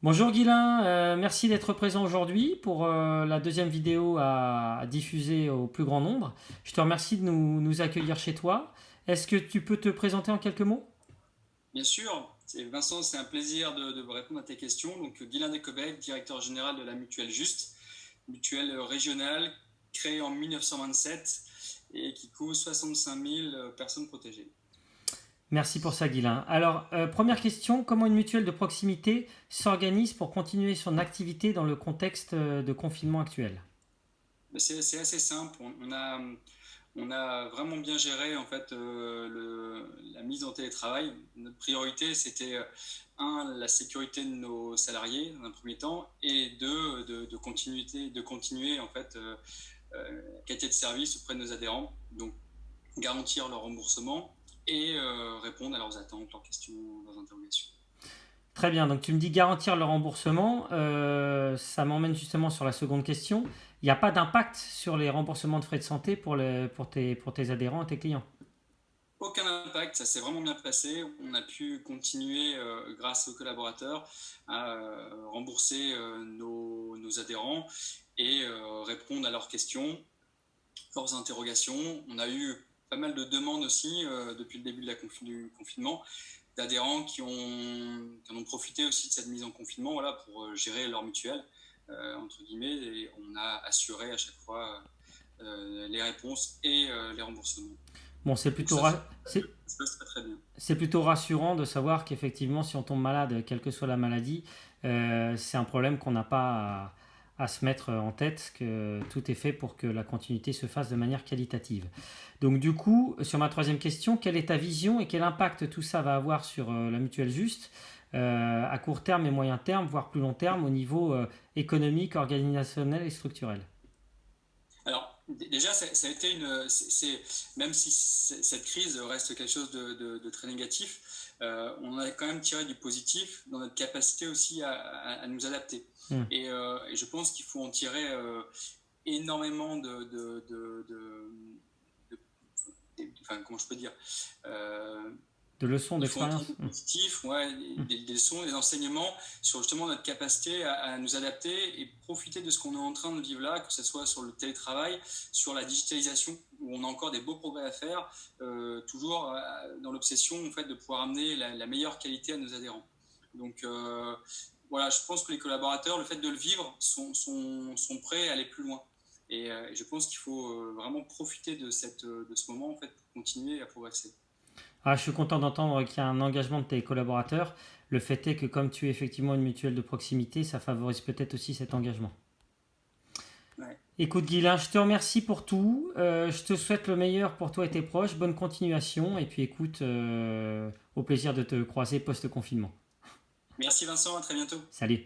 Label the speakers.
Speaker 1: Bonjour Guilain, merci d'être présent aujourd'hui pour la deuxième vidéo à diffuser au plus grand nombre. Je te remercie de nous accueillir chez toi. Est-ce que tu peux te présenter en quelques mots?
Speaker 2: Bien sûr, Vincent, c'est un plaisir de vous répondre à tes questions. Donc, Guylain Decobec, directeur général de la Mutuelle Juste, mutuelle régionale créée en 1927 et qui couvre 65 000 personnes protégées.
Speaker 1: Merci pour ça Guilain. Alors, première question, comment une mutuelle de proximité s'organise pour continuer son activité dans le contexte de confinement actuel?
Speaker 2: C'est assez simple. On a vraiment bien géré en fait la mise en télétravail. Notre priorité, c'était la sécurité de nos salariés dans un premier temps, et deux, de continuer en fait la qualité de service auprès de nos adhérents. Donc garantir leur remboursement et répondre à leurs attentes, leurs questions, leurs interrogations.
Speaker 1: Très bien, donc tu me dis garantir le remboursement, ça m'emmène justement sur la seconde question. Il n'y a pas d'impact sur les remboursements de frais de santé pour tes adhérents et tes clients?
Speaker 2: Aucun impact, ça s'est vraiment bien passé. On a pu continuer, grâce aux collaborateurs, à rembourser nos adhérents et répondre à leurs questions, leurs interrogations. On a eu pas mal de demandes aussi depuis le début du confinement, d'adhérents qui en ont profité aussi de cette mise en confinement, voilà, pour gérer leur mutuelle, entre guillemets, et on a assuré à chaque fois les réponses et les remboursements.
Speaker 1: Bon,
Speaker 2: Donc ça, ça se passe très très bien.
Speaker 1: c'est plutôt rassurant de savoir qu'effectivement, si on tombe malade, quelle que soit la maladie, c'est un problème qu'on n'a pas à se mettre en tête, que tout est fait pour que la continuité se fasse de manière qualitative. Donc du coup, sur ma troisième question, quelle est ta vision et quel impact tout ça va avoir sur la mutuelle juste à court terme et moyen terme, voire plus long terme, au niveau économique, organisationnel et structurel?
Speaker 2: Alors, déjà, ça a été même si cette crise reste quelque chose de très négatif, on a quand même tiré du positif dans notre capacité aussi à nous adapter.
Speaker 1: Hmm.
Speaker 2: Et je pense qu'il faut en tirer énormément enfin, comment je peux dire, euh,
Speaker 1: De leçons
Speaker 2: il faut en tirer
Speaker 1: d'expérience.
Speaker 2: des positifs, ouais, des leçons, des enseignements sur justement notre capacité à nous adapter et profiter de ce qu'on est en train de vivre là, que ce soit sur le télétravail, sur la digitalisation, où on a encore des beaux progrès à faire, toujours dans l'obsession en fait, de pouvoir amener la meilleure qualité à nos adhérents. Donc voilà, je pense que les collaborateurs, le fait de le vivre, sont prêts à aller plus loin. Et je pense qu'il faut vraiment profiter de ce moment en fait, pour continuer à progresser.
Speaker 1: Ah, je suis content d'entendre qu'il y a un engagement de tes collaborateurs. Le fait est que comme tu es effectivement une mutuelle de proximité, ça favorise peut-être aussi cet engagement.
Speaker 2: Ouais.
Speaker 1: Écoute Guilain, je te remercie pour tout. Je te souhaite le meilleur pour toi et tes proches. Bonne continuation. Et puis écoute, au plaisir de te croiser post-confinement.
Speaker 2: Merci Vincent, à très bientôt.
Speaker 1: Salut.